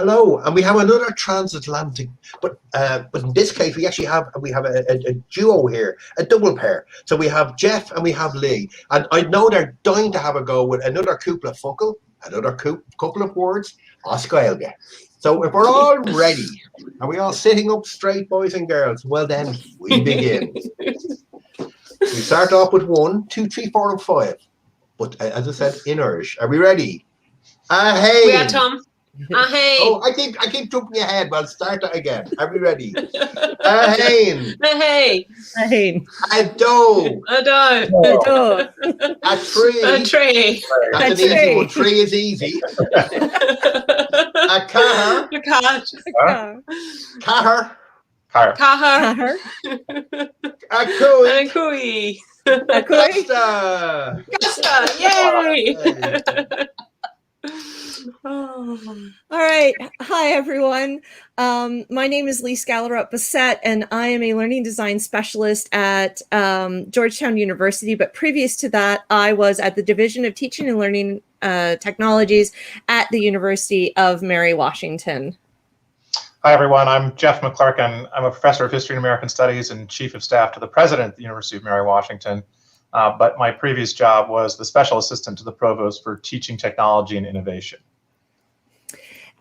Hello, and we have another transatlantic, but in this case we actually have a duo here, a double pair. So we have Jeff and we have Lee, and I know they're dying to have a go with another couple of fuckle, another couple of words, Oscar. So if we're all ready, are we all sitting up straight, boys and girls? Well then, we begin. We start off with 1, 2, 3, 4, and 5. But as I said, in Irish. Are we ready? Hey. We are Tom. Hey. Oh, I keep jumping ahead. Well, start that again. Are we ready? Hey. Hey. Hey. A dough. A dough. A dough. A tree. A tree. That's an easy one. Tree is easy. A car. A car. Car. Car. A cooey. A cooey. A cooey. Gasta. Gasta. Yay. All right. Hi, everyone. My name is Skallerup Bessette, and I am a learning design specialist at Georgetown University. But previous to that, I was at the Division of Teaching and Learning Technologies at the University of Mary Washington. Hi, everyone. I'm Jeff McClurken. I'm a professor of History and American Studies and Chief of Staff to the President of the University of Mary Washington. But my previous job was the Special Assistant to the Provost for Teaching Technology and Innovation.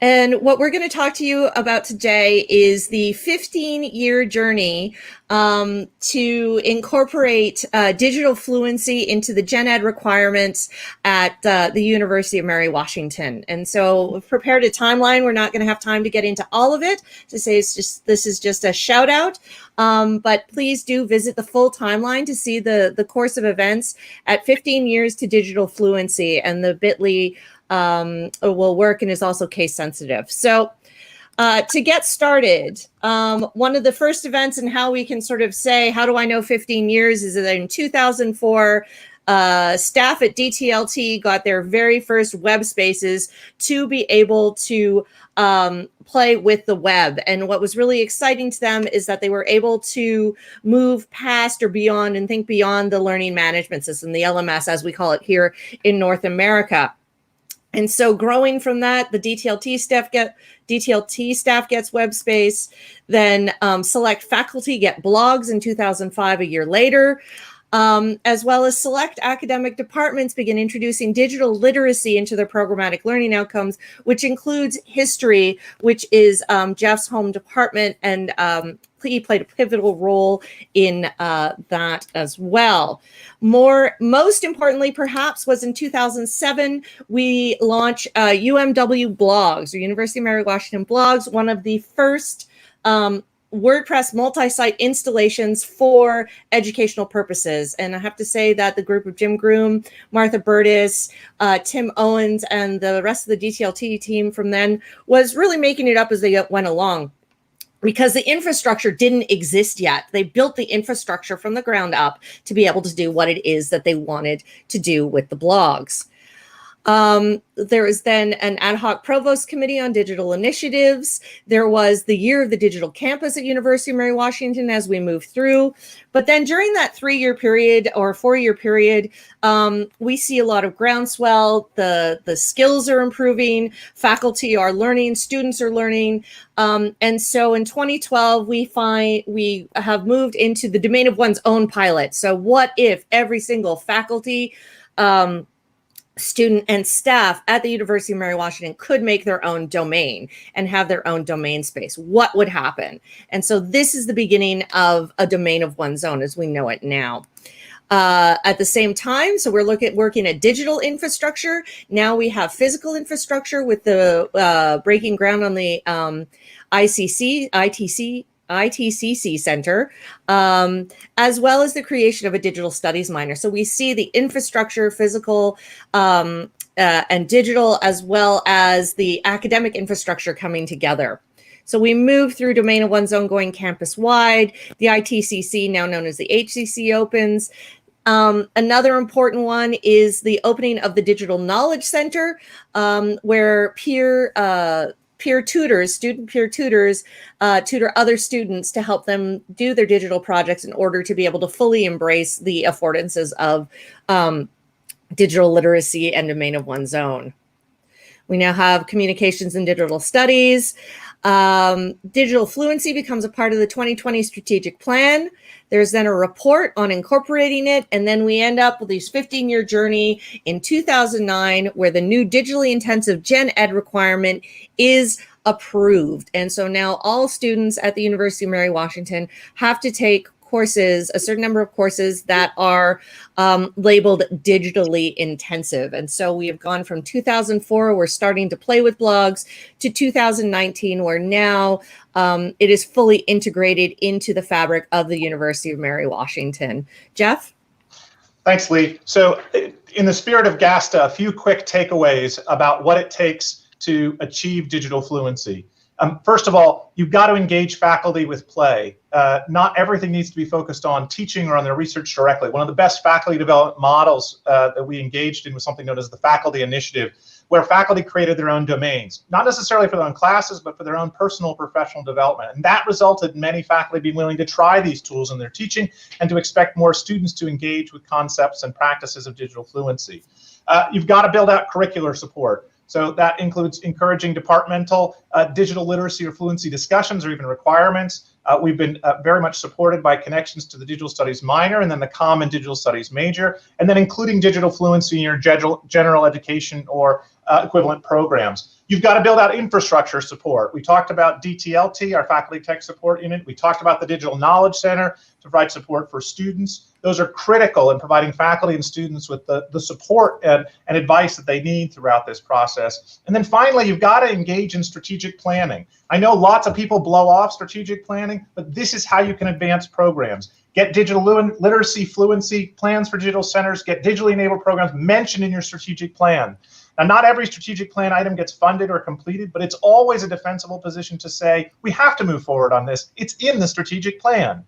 And what we're going to talk to you about today is the 15-year journey to incorporate digital fluency into the gen ed requirements at the University of Mary Washington. And so we've prepared a timeline. We're not going to have time to get into all of it. To say this is just a shout out. But please do visit the full timeline to see the course of events at 15 years to digital fluency, and the bit.ly will work and is also case sensitive. So to get started, one of the first events and how we can sort of say, how do I know 15 years, is that in 2004, staff at DTLT got their very first web spaces to be able to play with the web. And what was really exciting to them is that they were able to move past or beyond and think beyond the learning management system, the LMS, as we call it here in North America. And so growing from that, the DTLT staff gets web space, then select faculty get blogs in 2005, a year later, as well as select academic departments begin introducing digital literacy into their programmatic learning outcomes, which includes history, which is Jeff's home department, and he played a pivotal role in that as well. Most importantly, perhaps, was in 2007, we launched UMW Blogs, or University of Mary Washington Blogs, one of the first WordPress multi-site installations for educational purposes. And I have to say that the group of Jim Groom, Martha Burtis, Tim Owens, and the rest of the DTLT team from then was really making it up as they went along, because the infrastructure didn't exist yet. They built the infrastructure from the ground up to be able to do what it is that they wanted to do with the blogs. There was then an ad hoc provost committee on digital initiatives. There was the year of the digital campus at University of Mary Washington as we moved through. But then during that 3-year period or 4-year period, we see a lot of groundswell. The skills are improving, faculty are learning, students are learning. And so in 2012, we have moved into the domain of one's own pilot. So what if every single faculty, student, and staff at the University of Mary Washington could make their own domain and have their own domain space? What would happen? And so this is the beginning of a domain of one's own as we know it now. At the same time, so we're working at digital infrastructure. Now we have physical infrastructure with the breaking ground on the ITCC Center, as well as the creation of a digital studies minor. So we see the infrastructure, physical and digital, as well as the academic infrastructure coming together. So we move through domain of one's own going campus-wide. The ITCC, now known as the HCC, opens. Another important one is the opening of the Digital Knowledge Center, where peer tutors, student peer tutors, tutor other students to help them do their digital projects in order to be able to fully embrace the affordances of digital literacy and domain of one's own. We now have communications and digital studies. Digital fluency becomes a part of the 2020 strategic plan. There's then a report on incorporating it, and then we end up with this 15-year journey in 2009 where the new digitally intensive gen ed requirement is approved. And so now all students at the University of Mary Washington have to take courses, a certain number of courses that are labeled digitally intensive. And so we have gone from 2004, we're starting to play with blogs, to 2019, where now it is fully integrated into the fabric of the University of Mary Washington. Jeff? Thanks, Lee. So in the spirit of Gasta, a few quick takeaways about what it takes to achieve digital fluency. First of all, you've got to engage faculty with play. Not everything needs to be focused on teaching or on their research directly. One of the best faculty development models that we engaged in was something known as the Faculty Initiative, where faculty created their own domains, not necessarily for their own classes, but for their own personal professional development. And that resulted in many faculty being willing to try these tools in their teaching and to expect more students to engage with concepts and practices of digital fluency. You've got to build out curricular support. So that includes encouraging departmental digital literacy or fluency discussions or even requirements. We've been very much supported by connections to the digital studies minor and then the common digital studies major, and then including digital fluency in your general education or equivalent programs. You've got to build out infrastructure support. We talked about DTLT, our Faculty Tech Support Unit. We talked about the Digital Knowledge Center to provide support for students. Those are critical in providing faculty and students with the support and advice that they need throughout this process. And then finally, you've got to engage in strategic planning. I know lots of people blow off strategic planning, but this is how you can advance programs. Get digital literacy, fluency plans for digital centers, get digitally enabled programs mentioned in your strategic plan. Now, not every strategic plan item gets funded or completed, but it's always a defensible position to say, we have to move forward on this. It's in the strategic plan.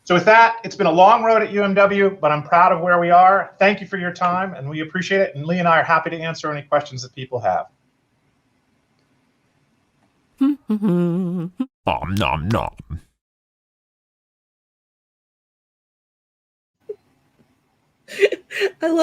So with that, it's been a long road at UMW, but I'm proud of where we are. Thank you for your time, and we appreciate it. And Lee and I are happy to answer any questions that people have. Nom nom nom. I love